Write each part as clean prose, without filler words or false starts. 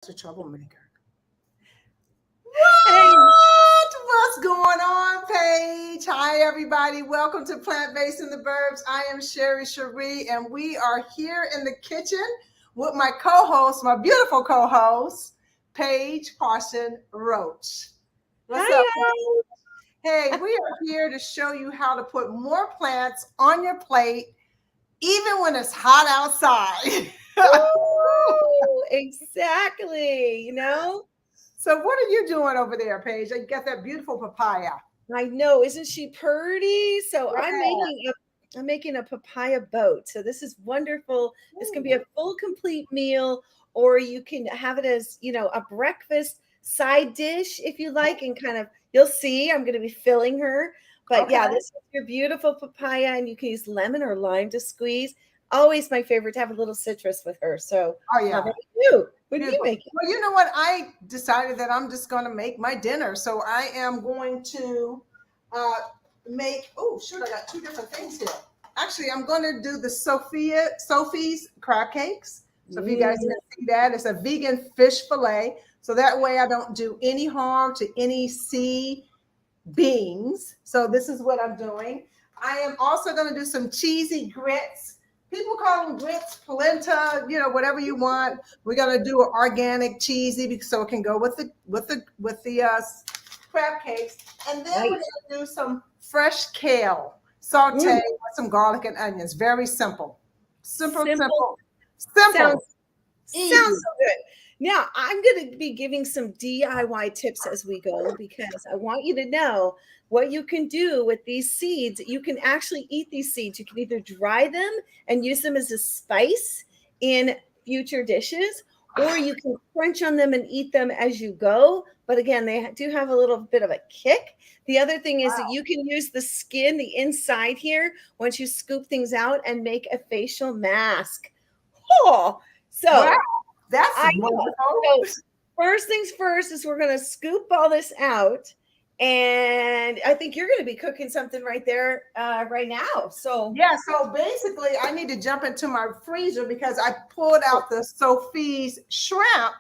A troublemaker. Hey, What's going on, Paige? Hi, everybody. Welcome to Plant Based in the Burbs. I am Sherri, and we are here in the kitchen with my co-host, my beautiful co-host, Paige Parsons Roache. What's up, Paige? hi. Hey, we are here to show you how to put more plants on your plate, even when it's hot outside. Woo! Exactly. So, what are you doing over there, Paige? You got that beautiful papaya. I know. Isn't she pretty? So I'm Yeah. making a papaya boat. So this is wonderful. This can be a full complete meal, or you can have it as, a breakfast side dish if you like, and kind of you'll see I'm going to be filling her. But Okay. yeah, this is your beautiful papaya, and you can use lemon or lime to squeeze. Always my favorite to have a little citrus with her. So Oh, how yeah. about you? What do you Beautiful. make? Well, you know what? I decided that I'm just going to make my dinner. So, I am going to uh, make, oh, shoot, I got two different things here. Actually, I'm going to do the Sophie's crab cakes. So, if you guys Mm, can see that, it's a vegan fish fillet. So, that way I don't do any harm to any sea beings. So this is what I'm doing. I am also going to do some cheesy grits. People call them grits, polenta, whatever you want. We're going to do an organic cheesy so it can go with the crab cakes. And then we're going nice. to do some fresh kale saute Mm, with some garlic and onions. Very simple. Simple, simple. simple, Sounds simple, sounds easy. so good. Now, I'm going to be giving some DIY tips as we go because I want you to know what you can do with these seeds. You can actually eat these seeds. You can either dry them and use them as a spice in future dishes, or you can crunch on them and eat them as you go. But again, they do have a little bit of a kick. The other thing is that you can use the skin, the inside here, once you scoop things out and make a facial mask. Oh, Wow, so that's I know. So wonderful. first things first is we're going to scoop all this out. And I think you're going to be cooking something right there right now. So, Yeah, so basically, I need to jump into my freezer because I pulled oh, out the Sophie's shrimp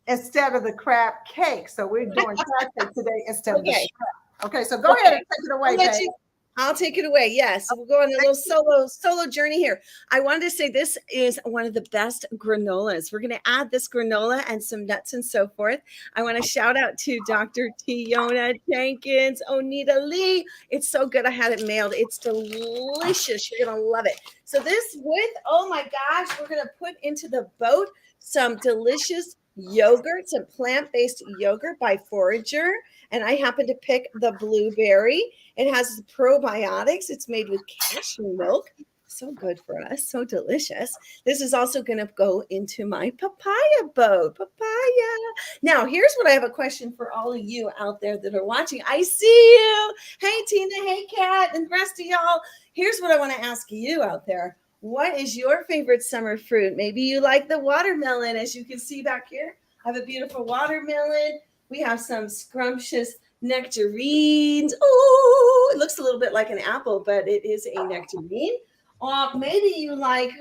instead of the crab cake. So we're doing crab cake today instead of the okay. shrimp. Okay, so go ahead and Okay. take it I'll away, let Paige. you. I'll take it away. Yes, we'll go on a little solo journey here. I wanted to say this is one of the best granolas. We're going to add this granola and some nuts and so forth. I want to shout out to Dr. Tiona Jenkins, Onita Lee. It's so good. I had it mailed. It's delicious. You're going to love it. So this with, oh my gosh, we're going to put into the boat some delicious yogurt, some plant-based yogurt by Forager. And I happen to pick the blueberry. It has probiotics. It's made with cashew milk. So good for us. So delicious. This is also going to go into my papaya boat. Papaya. Now, here's what I have a question for all of you out there that are watching. I see you. Hey, Tina. Hey, Kat. And the rest of y'all. Here's what I want to ask you out there. What is your favorite summer fruit? Maybe you like the watermelon, as you can see back here. I have a beautiful watermelon. We have some scrumptious nectarines. Oh, it looks a little bit like an apple, but it is a nectarine. Or maybe you like,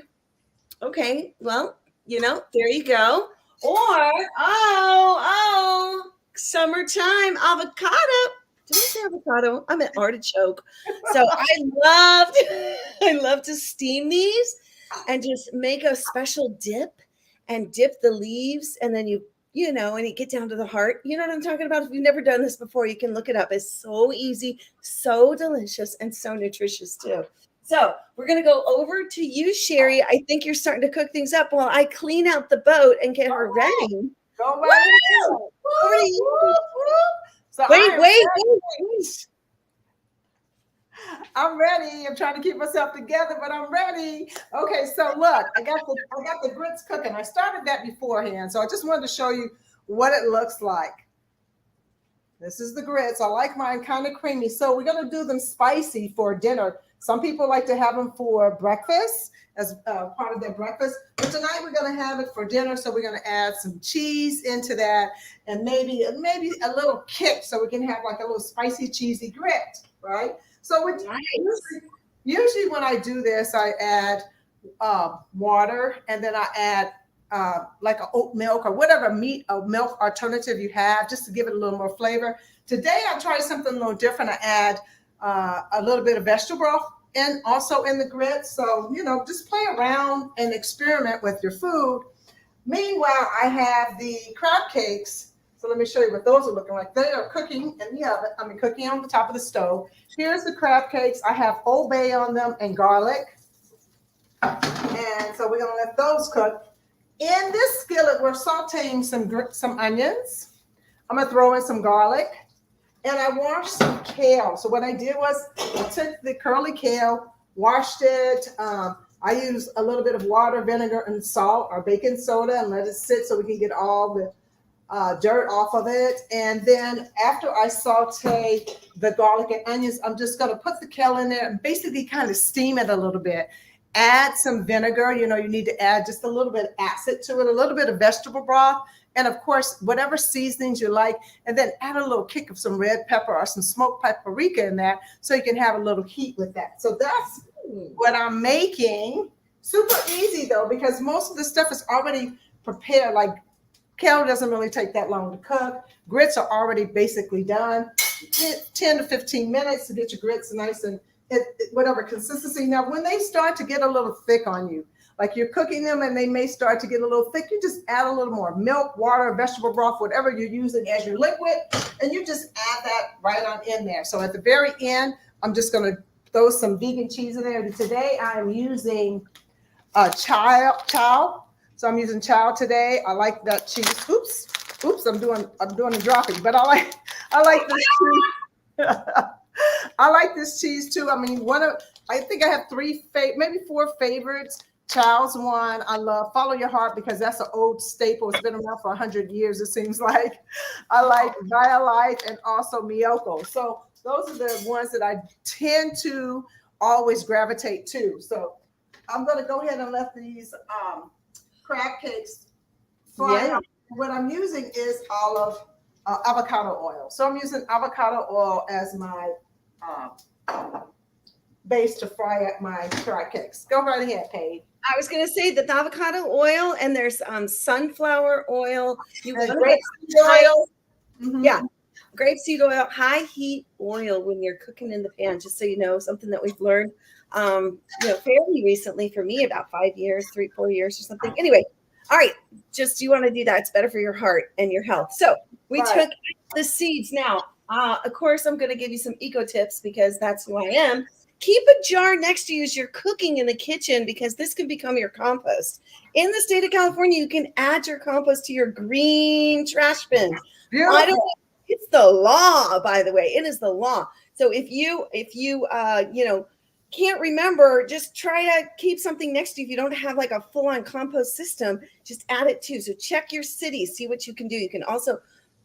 okay, well, there you go. Or, summertime avocado. Did I say avocado? I meant artichoke. So I love to steam these and just make a special dip and dip the leaves. And then and you get down to the heart. You know what I'm talking about? If you've never done this before, you can look it up. It's so easy, so delicious, and so nutritious too. So we're going to go over to you, Sherri. I think you're starting to cook things up while I clean out the boat and get her ready. Go right ahead. Woo! Over to Whoop, you. whoop, whoop. So Wait, wait, wait, wait. I'm ready. I'm trying to keep myself together, but I'm ready. Okay, so look, I got the grits cooking. I started that beforehand, so I just wanted to show you what it looks like. This is the grits. I like mine kind of creamy. So we're going to do them spicy for dinner. Some people like to have them for breakfast as part of their breakfast. But tonight we're going to have it for dinner. So we're going to add some cheese into that and maybe a little kick so we can have like a little spicy cheesy grit, right? So Nice. usually when I do this, I add water and then I add like a oat milk or whatever meat or milk alternative you have, just to give it a little more flavor. Today I tried something a little different. I add a little bit of vegetable broth and also in the grits. So, just play around and experiment with your food. Meanwhile, I have the crab cakes. So let me show you what those are looking like. They are cooking in the oven. Cooking on the top of the stove. Here's the crab cakes. I have Old Bay on them and garlic. And so we're going to let those cook. In this skillet, we're sauteing some onions. I'm going to throw in some garlic. And I washed some kale. So what I did was I took the curly kale, washed it. I used a little bit of water, vinegar, and salt or baking soda and let it sit so we can get all the dirt off of it. And then after I saute the garlic and onions, I'm just going to put the kale in there and basically kind of steam it a little bit. Add some vinegar. You need to add just a little bit of acid to it, a little bit of vegetable broth, and of course, whatever seasonings you like, and then add a little kick of some red pepper or some smoked paprika in that so you can have a little heat with that. So that's what I'm making. Super easy though, because most of the stuff is already prepared. Like kale doesn't really take that long to cook. Grits are already basically done. 10 to 15 minutes to get your grits nice and whatever consistency. Now, when they start to get a little thick on you, like you're cooking them and they may start to get a little thick, you just add a little more milk, water, vegetable broth, whatever you're using as your liquid, and you just add that right on in there. So at the very end, I'm just going to throw some vegan cheese in there. Today, I'm using chow. So I'm using chow today. I like that cheese. Oops, I'm doing the dropping, but I like this cheese. I like this cheese too. I think I have maybe 4 favorites. Chow's one. I love Follow Your Heart because that's an old staple. It's been around for 100 years, it seems like. I like Violife and also Miyoko. So those are the ones that I tend to always gravitate to. So I'm going to go ahead and let these crab cakes fry. Yeah. What I'm using is avocado oil. So I'm using avocado oil as my base to fry up my crab cakes. Go right ahead, Paige. I was going to say that the avocado oil and there's sunflower oil. You want grapeseed oil. Mm-hmm. Yeah, grapeseed oil, high heat oil when you're cooking in the pan. Just so you know, something that we've learned, fairly recently for me, about 5 years, 3-4 years or something. Anyway, all right, just you want to do that. It's better for your heart and your health. So we took the seeds. Now, of course, I'm going to give you some eco tips because that's who I am. Keep a jar next to you as you're cooking in the kitchen because this can become your compost. In the state of California, you can add your compost to your green trash bin. It's the law, by the way. It is the law. So if you can't remember, just try to keep something next to you. If you don't have like a full-on compost system, just add it too. So check your city, see what you can do. You can also,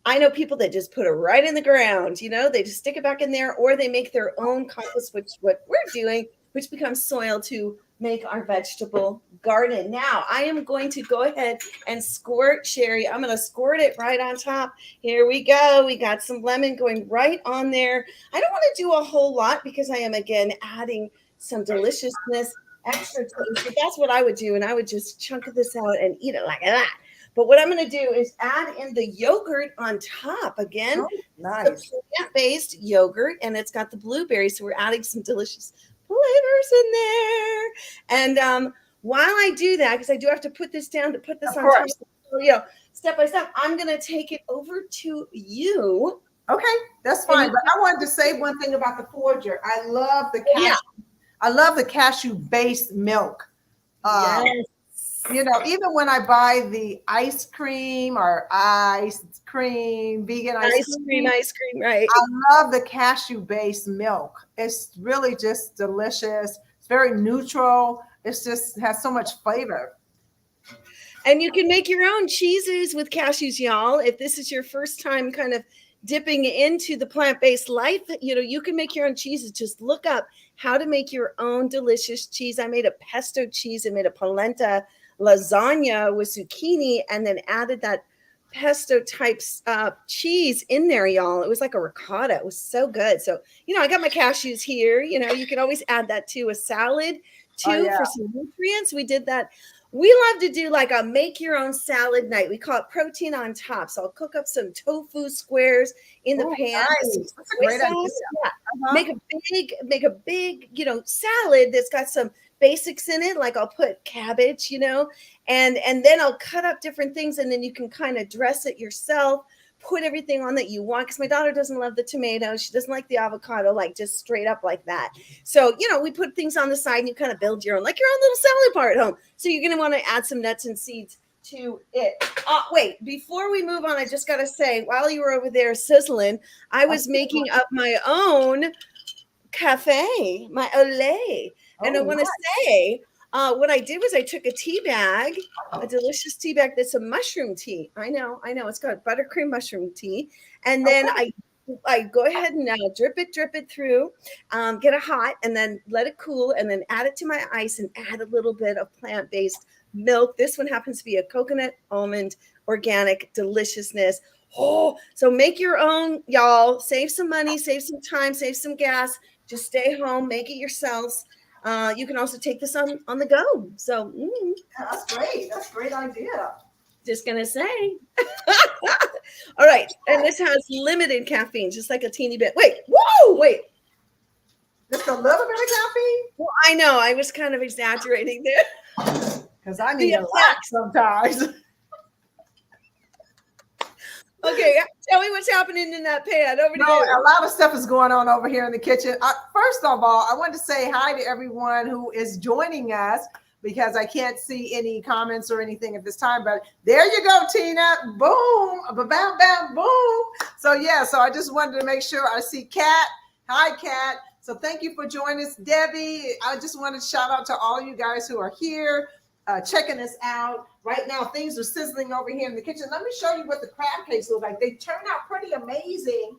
I know people that just put it right in the ground, they just stick it back in there, or they make their own compost, which what we're doing, which becomes soil to make our vegetable garden. Now, I am going to go ahead and squirt Sherri. I'm going to squirt it right on top. Here we go. We got some lemon going right on there. I don't want to do a whole lot because I am, again, adding some deliciousness, extra taste. But that's what I would do, and I would just chunk this out and eat it like that. But what I'm going to do is add in the yogurt on top. Again, nice. Plant-based yogurt, and it's got the blueberries, so we're adding some delicious flavors in there. And while I do that, because I do have to put this down to put this on top, step by step, I'm going to take it over to you. Okay, that's fine. But I wanted to say one thing about the forager. I love the cashew. Yeah. I love the cashew-based milk. Yes. Even when I buy the ice cream or vegan ice cream, right? I love the cashew-based milk. It's really just delicious. It's very neutral. It's just has so much flavor. And you can make your own cheeses with cashews, y'all. If this is your first time kind of dipping into the plant-based life, you can make your own cheeses. Just look up how to make your own delicious cheese. I made a pesto cheese. I made a polenta lasagna with zucchini and then added that pesto type cheese in there, y'all. It was like a ricotta. It was so good. So, I got my cashews here. You can always add that to a salad too for some nutrients. We did that We love to do like a make your own salad night. We call it protein on top. So I'll cook up some tofu squares in the Oh, pan. nice. That's a great idea. Yeah. Uh-huh. Make a big, salad that's got some basics in it. Like I'll put cabbage, and then I'll cut up different things, and then you can kind of dress it yourself. Put everything on that you want, because my daughter doesn't love the tomatoes. She doesn't like the avocado, like just straight up like that. So, we put things on the side and you kind of build your own little salad bar at home. So you're going to want to add some nuts and seeds to it. Wait, before we move on, I just got to say, while you were over there sizzling, I was making up my own cafe, my Olay. And I want to say, what I did was I took a tea bag, a delicious tea bag that's a mushroom tea. I know. It's got Buttercream Mushroom Tea. And then I go ahead and drip it through, get it hot, and then let it cool, and then add it to my ice and add a little bit of plant-based milk. This one happens to be a coconut almond organic deliciousness. Oh, so make your own, y'all. Save some money, save some time, save some gas. Just stay home, make it yourselves. You can also take this on the go. So that's great. That's a great idea. Just gonna say. All right, and this has limited caffeine, just like a teeny bit. Wait. Just a little bit of caffeine? Well, I know. I was kind of exaggerating there. Because I need a lot sometimes. Okay, tell me what's happening in that pan. Over to you. A lot of stuff is going on over here in the kitchen. First of all, I want to say hi to everyone who is joining us, because I can't see any comments or anything at this time. But there you go, Tina. Boom, bam, bam, boom. So I just wanted to make sure I see Kat. Hi, Kat. So thank you for joining us, Debbie. I just wanted to shout out to all you guys who are here, checking us out. Right now, things are sizzling over here in the kitchen. Let me show you what the crab cakes look like. They turn out pretty amazing.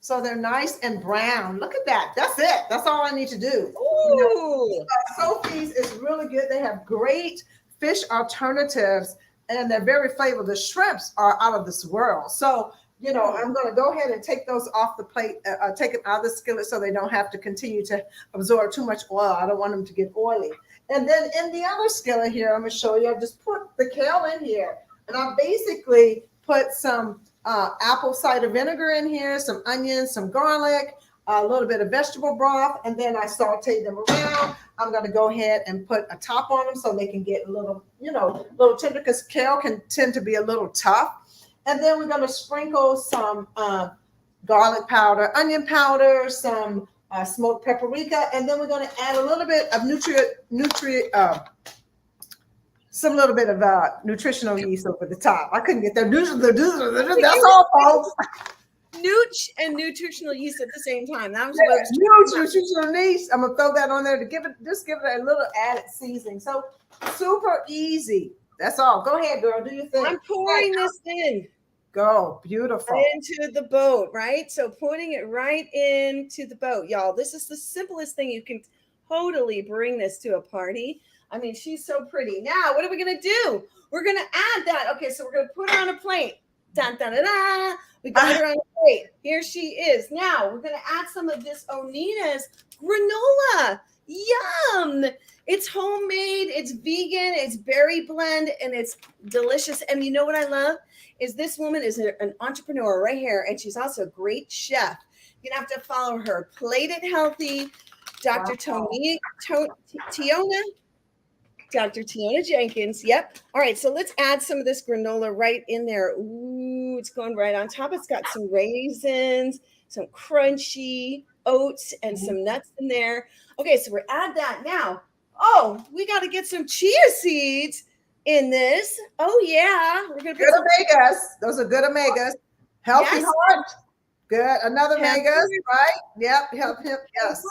So they're nice and brown. Look at that. That's it. That's all I need to do. Ooh. Sophie's is really good. They have great fish alternatives, and they're very flavorful. The shrimps are out of this world. So, I'm going to go ahead and take those off the plate, take them out of the skillet so they don't have to continue to absorb too much oil. I don't want them to get oily. And then in the other skillet here, I'm going to show you, I just put the kale in here. And I basically put some apple cider vinegar in here, some onions, some garlic, a little bit of vegetable broth, and then I sauteed them around. I'm going to go ahead and put a top on them so they can get a little, little tender, because kale can tend to be a little tough. And then we're going to sprinkle some garlic powder, onion powder, some smoked paprika, and then we're going to add a little bit of some little bit of nutritional yeast over the top. I couldn't get there. That's all, folks. Nooch and nutritional yeast at the same time. That was nutritional yeast. I'm gonna throw that on there to give it a little added seasoning. So super easy. That's all. Go ahead, girl. Do your thing. I'm pouring this in. Go. Beautiful. Into the boat, right? So putting it right into the boat, y'all. This is the simplest thing. You can totally bring this to a party. I mean, she's so pretty. Now, what are we going to do? We're going to add that. Okay, so we're going to put her on a plate. Dun, dun, dun, dun. We got her on a plate. Here she is. Now, we're going to add some of this Onina's granola. Yum! It's homemade, it's vegan, it's berry blend, and it's delicious. And you know what I love? Is this woman is an entrepreneur right here, and she's also a great chef. You're going to have to follow her. Plate It Healthy, Dr. Tiona Jenkins. Yep. All right, so let's add some of this granola right in there. Ooh, it's going right on top. It's got some raisins, some crunchy oats, and some nuts in there. Okay, so we're add that now. Oh, we got to get some chia seeds in this. Oh, yeah. We're going to put good omegas. Those are good omegas. Healthy heart. Good. Another omegas, right? Yep. Yes.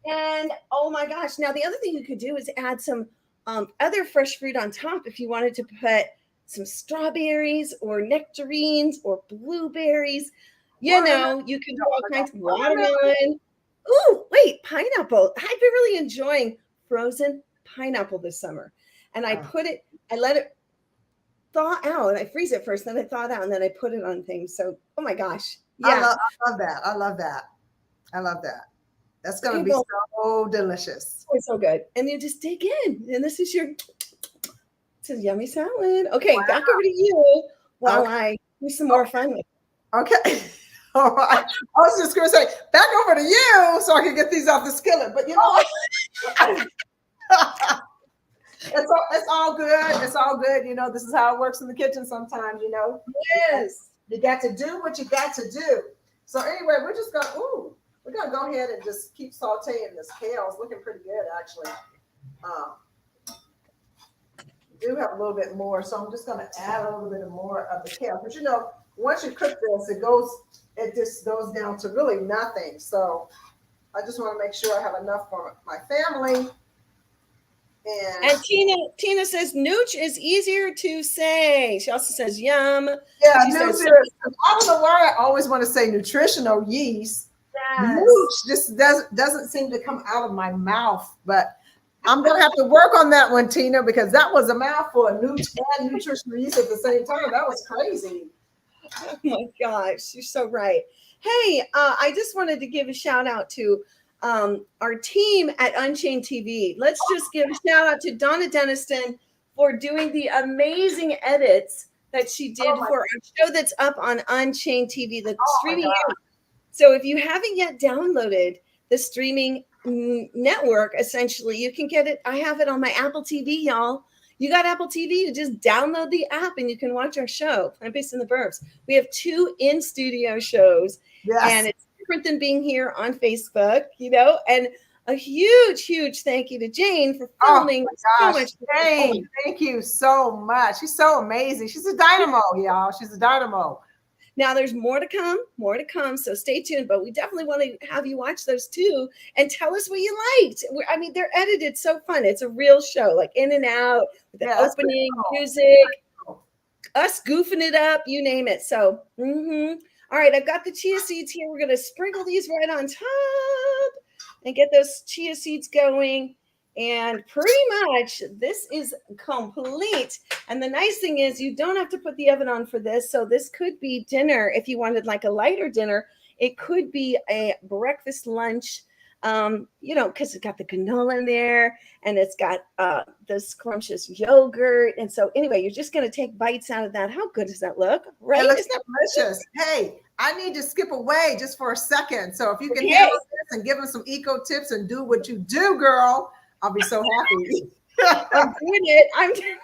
And oh my gosh. Now, the other thing you could do is add some other fresh fruit on top if you wanted to put some strawberries or nectarines or blueberries. You know, you can do all kinds of watermelon. Ooh, wait, pineapple. I've been really enjoying frozen pineapple this summer. And I let it thaw out, and I freeze it first, then I thaw it out, and then I put it on things. So, oh my gosh. Yeah. I love that. That's going to be so delicious. It's so good. And you just dig in. And this is your yummy salad. Okay, Wow. back over to you while I do some more fun with it. Okay. All right. I was just going to say, back over to you so I can get these off the skillet. But you know what? It's all good. It's all good. You know, this is how it works in the kitchen sometimes, you know. Yes. You got to do what you got to do. So anyway, we're going to go ahead and just keep sauteing this kale. It's looking pretty good, actually. Do have a little bit more, so I'm just going to add a little bit more of the kale. But you know, once you cook this, it just goes down to really nothing. So I just want to make sure I have enough for my family. And Tina says nooch is easier to say. She also says yum. Yeah, she says, I don't know why I always want to say nutritional yeast. Yes. Nooch just doesn't seem to come out of my mouth, but I'm going to have to work on that one, Tina, because that was a mouthful of nooch and nutritional yeast at the same time. That was crazy. Oh my gosh, you're so right. Hey, I just wanted to give a shout out to our team at Unchained TV. Let's just give a shout out to Donna Deniston for doing the amazing edits that she did for our show that's up on Unchained TV, the streaming. So if you haven't yet downloaded the streaming network, essentially, you can get it. I have it on my Apple TV, y'all. You got Apple TV, you just download the app and you can watch our show, Plant-Based in the Burbs. We have 2 in-studio shows, and it's different than being here on Facebook, you know, and a huge thank you to Jane for filming so much. Jane, thank you so much. She's so amazing. She's a dynamo, y'all. She's a dynamo. Now there's more to come. So stay tuned, but we definitely want to have you watch those too and tell us what you liked. I mean, they're edited so fun. It's a real show, like in and out, with the opening music, us goofing it up, you name it. So, all right, I've got the chia seeds here. We're going to sprinkle these right on top and get those chia seeds going. And pretty much this is complete. And the nice thing is you don't have to put the oven on for this. So this could be dinner. If you wanted like a lighter dinner, it could be a breakfast, lunch, you know, because it's got the granola in there and it's got the scrumptious yogurt. And so anyway, you're just going to take bites out of that. How good does that look? Right? It looks delicious. Hey, I need to skip away just for a second. So if you can handle this and give them some eco tips and do what you do, girl, I'll be so happy. I'm doing it.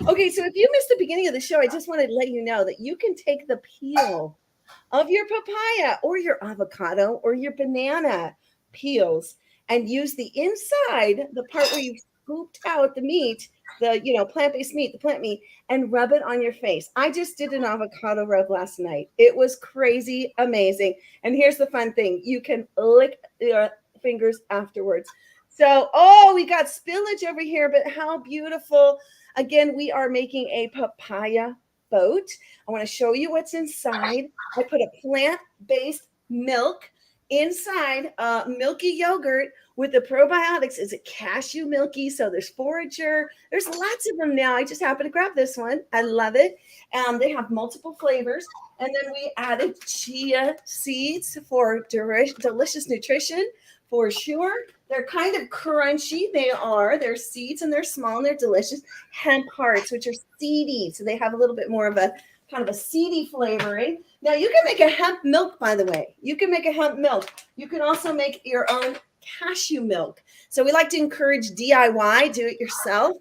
Okay, so if you missed the beginning of the show, I just wanted to let you know that you can take the peel of your papaya or your avocado or your banana peels and use the inside, the part where you've scooped out the meat, the plant-based meat, the plant meat, and rub it on your face. I just did an avocado rub last night. It was crazy amazing. And here's the fun thing. You can lick your fingers afterwards. So, we got spillage over here, but how beautiful. Again, we are making a papaya boat. I want to show you what's inside. I put a plant-based milk inside milky yogurt with the probiotics. Is it cashew milky? So there's forager. There's lots of them now. I just happened to grab this one. I love it. They have multiple flavors. And then we added chia seeds for delicious nutrition. For sure. They're kind of crunchy. They're seeds and they're small and they're delicious. Hemp hearts, which are seedy. So they have a little bit more of a kind of a seedy flavoring. Now you can make a hemp milk, by the way. You can make a hemp milk. You can also make your own cashew milk. So we like to encourage DIY, do it yourself.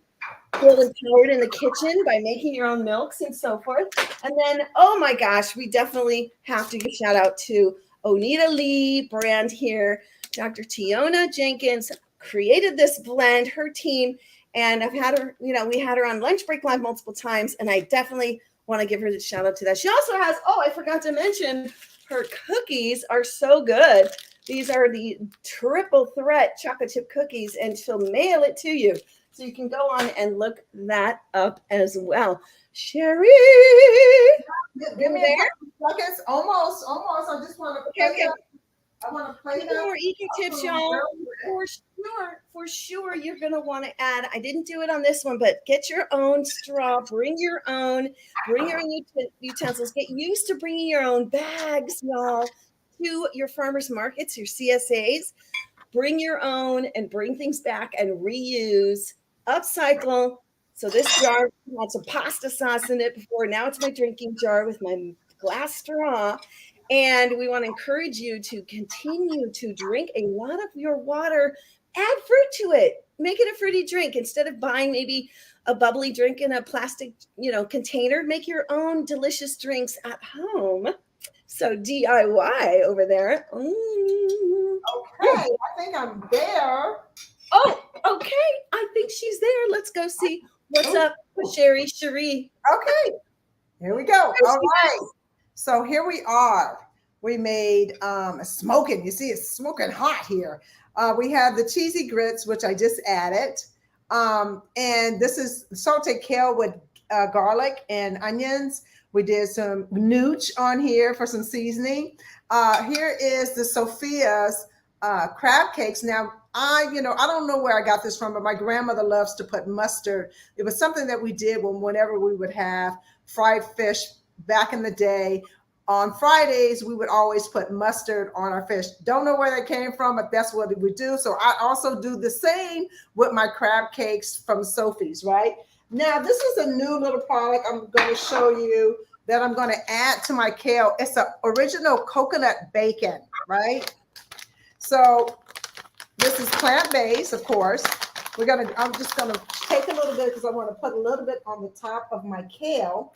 Feel empowered in the kitchen by making your own milks and so forth. And then, oh my gosh, we definitely have to give a shout out to Onita Lee brand here. Dr. Tiona Jenkins created this blend, her team, and I've had her, we had her on Lunch Break Live multiple times, and I definitely want to give her a shout out to that. She also has, I forgot to mention, her cookies are so good. These are the triple threat chocolate chip cookies, and she'll mail it to you. So you can go on and look that up as well. Sherri. Give me a couple seconds. Almost. I just want to okay. I want to play more eco tips, y'all. For sure, you're going to want to add. I didn't do it on this one, but get your own straw. Bring your own utensils. Get used to bringing your own bags, y'all. to your farmers markets, your CSAs, bring your own and bring things back and reuse, upcycle. So this jar had some pasta sauce in it before. Now it's my drinking jar with my glass straw. And we want to encourage you to continue to drink a lot of your water. Add fruit to it. Make it a fruity drink instead of buying maybe a bubbly drink in a plastic, container. Make your own delicious drinks at home. So DIY over there. Okay, I think I'm there. Oh, okay. I think she's there. Let's go see what's up with Sherri. Okay, here we go. All right. So here we are. We made smoking. You see, it's smoking hot here. We have the cheesy grits, which I just added. And this is sauteed kale with garlic and onions. We did some nooch on here for some seasoning. Here is the Sophia's crab cakes. Now, I don't know where I got this from, but my grandmother loves to put mustard. It was something that we did whenever we would have fried fish back in the day. On Fridays, we would always put mustard on our fish. Don't know where that came from, but that's what we do. So I also do the same with my crab cakes from Sophie's, right? Now, this is a new little product I'm going to show you that I'm going to add to my kale. It's an original coconut bacon, right? So this is plant-based, of course. I'm just going to take a little bit because I want to put a little bit on the top of my kale.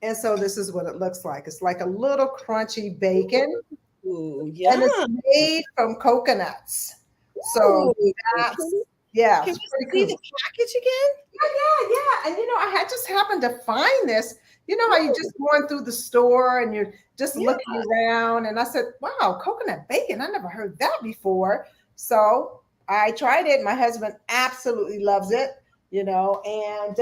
And so this is what it looks like. It's like a little crunchy bacon. Ooh, yeah. And it's made from coconuts. So yeah. Can we see the package again? Yeah. And I had just happened to find this. You know how you're just going through the store and you're just looking around. And I said, wow, coconut bacon. I never heard that before. So I tried it. My husband absolutely loves it, and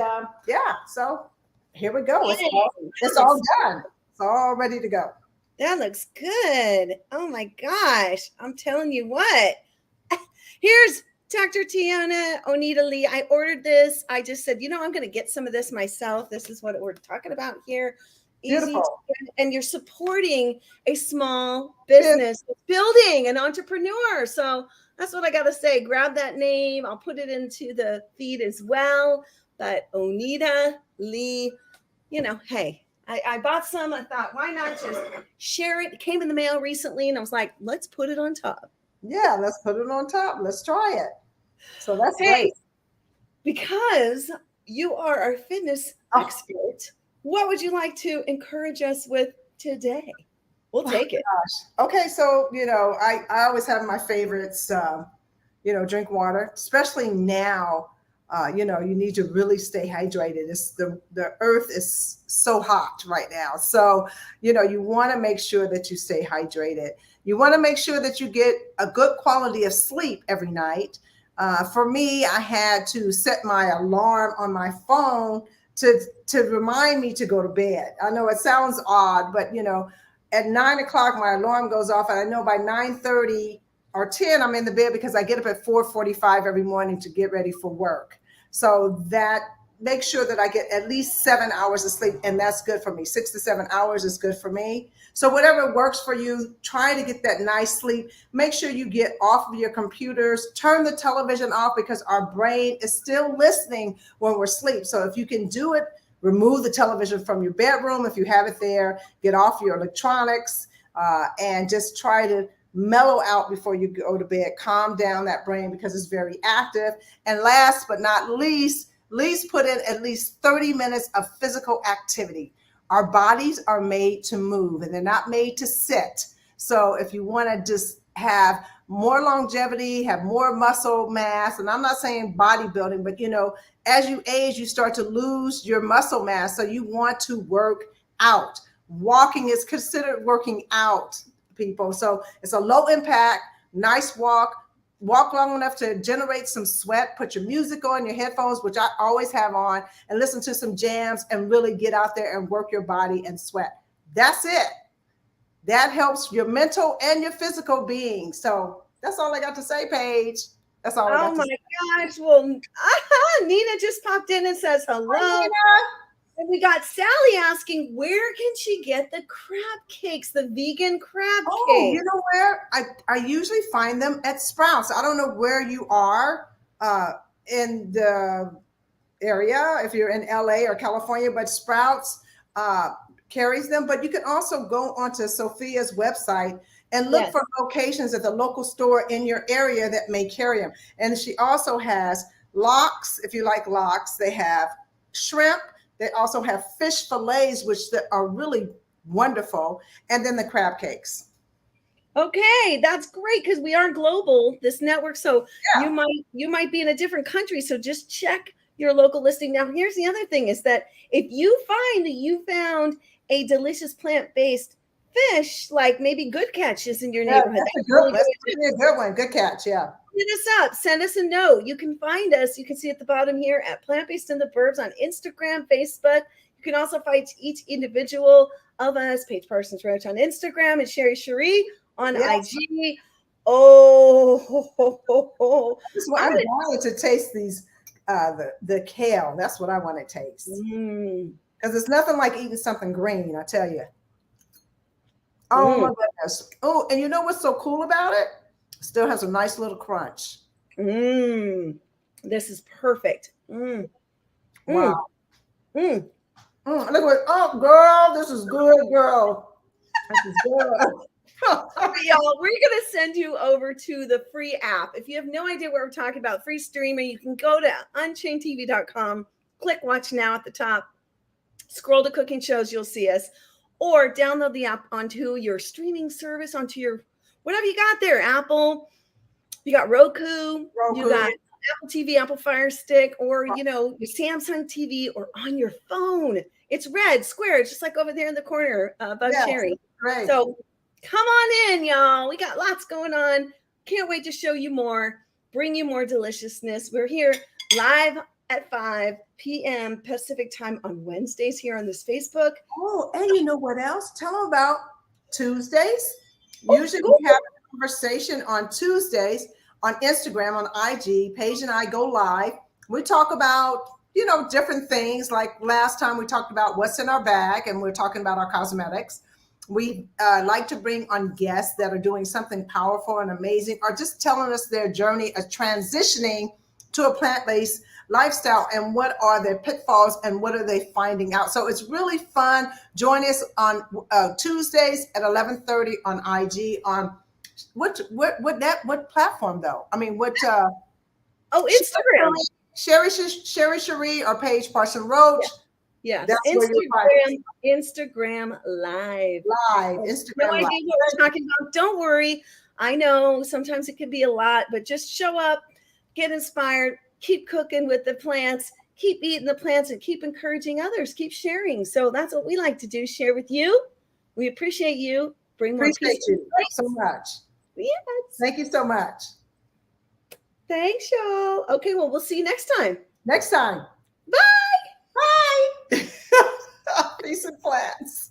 so here we go. It's all done. It's all ready to go. That looks good. Oh my gosh. I'm telling you what. Here's Dr. Tiana Onita Lee. I ordered this. I just said, I'm going to get some of this myself. This is what we're talking about here. Beautiful. And you're supporting a small business building an entrepreneur. So that's what I got to say. Grab that name. I'll put it into the feed as well. But Onita Lee, hey, I bought some. I thought, why not just share it? It came in the mail recently, and I was like, let's put it on top. Yeah, let's put it on top. Let's try it. So that's great. Because you are our fitness expert, what would you like to encourage us with today? We'll take it. Gosh. Okay, so, I always have my favorites, drink water, especially now. You need to really stay hydrated. The earth is so hot right now. So, you want to make sure that you stay hydrated. You want to make sure that you get a good quality of sleep every night. For me, I had to set my alarm on my phone to remind me to go to bed. I know it sounds odd, but, at 9:00, my alarm goes off, and I know by 9:30 or 10, I'm in the bed because I get up at 4:45 every morning to get ready for work. So that makes sure that I get at least 7 hours of sleep, and that's good for me. 6 to 7 hours is good for me. So whatever works for you, try to get that nice sleep. Make sure you get off of your computers, turn the television off because our brain is still listening when we're asleep. So if you can do it, remove the television from your bedroom if you have it there, get off your electronics, and just try to mellow out before you go to bed. Calm down that brain because it's very active. And last but not least, put in at least 30 minutes of physical activity. Our bodies are made to move and they're not made to sit. So if you want to just have more longevity, have more muscle mass, and I'm not saying bodybuilding, but as you age, you start to lose your muscle mass. So you want to work out. Walking is considered working out, people. So it's a low impact, nice walk long enough to generate some sweat, put your music on, your headphones, which I always have on, and listen to some jams and really get out there and work your body and sweat. That's it. That helps your mental and your physical being. So that's all I got to say, Paige. That's all. Oh my gosh. Well, Nina just popped in and says hello. Hi, Nina. And we got Sally asking, where can she get the crab cakes, the vegan crab Oh, cakes? you know where? I usually find them at Sprouts. I don't know where you are in the area, if you're in LA or California, but Sprouts carries them. But you can also go onto Sophia's website and look Yes. for locations at the local store in your area that may carry them. And she also has lox. If you like lox, they have shrimp. They also have fish fillets, which are really wonderful. And then the crab cakes. Okay, that's great because we are global, this network. So Yeah. you might be in a different country. So just check your local listing. Now, here's the other thing is that if you find that you found a delicious plant-based fish, like maybe Good Catch is in your Yeah, neighborhood. that's a good one. Good catch. Yeah. Hit us up. Send us a note. You can find us. You can see at the bottom here at Plant Based in the Burbs on Instagram, Facebook. You can also find each individual of us, Paige Parsons Roache on Instagram and Sherri on IG. Oh, I'm dying to taste these, the kale. That's what I want to taste. Because it's nothing like eating something green, I tell you. Oh my goodness. Oh, and you know what's so cool about it? Still has a nice little crunch. This is perfect. Wow. Look what, oh girl, this is good, girl. This is good. Y'all, we're going to send you over to the free app. If you have no idea what we're talking about, free streaming, you can go to unchainedtv.com, click watch now at the top, scroll to cooking shows, you'll see us, or download the app onto your streaming service, onto your, whatever you got there, Apple, you got Roku. You got Apple TV, Apple Fire Stick, or, you know, your Samsung TV, or on your phone. It's red, square, just like over there in the corner above Sherri. Great. So come on in, y'all. We got lots going on. Can't wait to show you more, bring you more deliciousness. We're here live at 5 p.m. Pacific time on Wednesdays here on this Facebook. Oh, and you know what else? Tell them about Tuesdays. Usually we have a conversation on Tuesdays on Instagram, on IG. Paige and I go live. We talk about, you know, different things. Like last time we talked about what's in our bag, and we're talking about our cosmetics. We like to bring on guests that are doing something powerful and amazing, or just telling us their journey of transitioning to a plant-based lifestyle, and what are their pitfalls and what are they finding out. So it's really fun. Join us on Tuesdays at 11:30 on IG. On what platform though? I mean, what? Instagram. Sherri or Paige Parsons Roache. Yeah. That's Instagram live. Instagram no idea live. what we're talking about. Don't worry. I know sometimes it can be a lot, but just show up, get inspired, keep cooking with the plants, keep eating the plants, and keep encouraging others, keep sharing. So that's what we like to do, share with you. We appreciate you. Bring more Appreciate you so much. Yes. Thank you so much. Thanks, y'all. Okay, well, we'll see you next time. Next time. Bye. Bye. Peace and plants.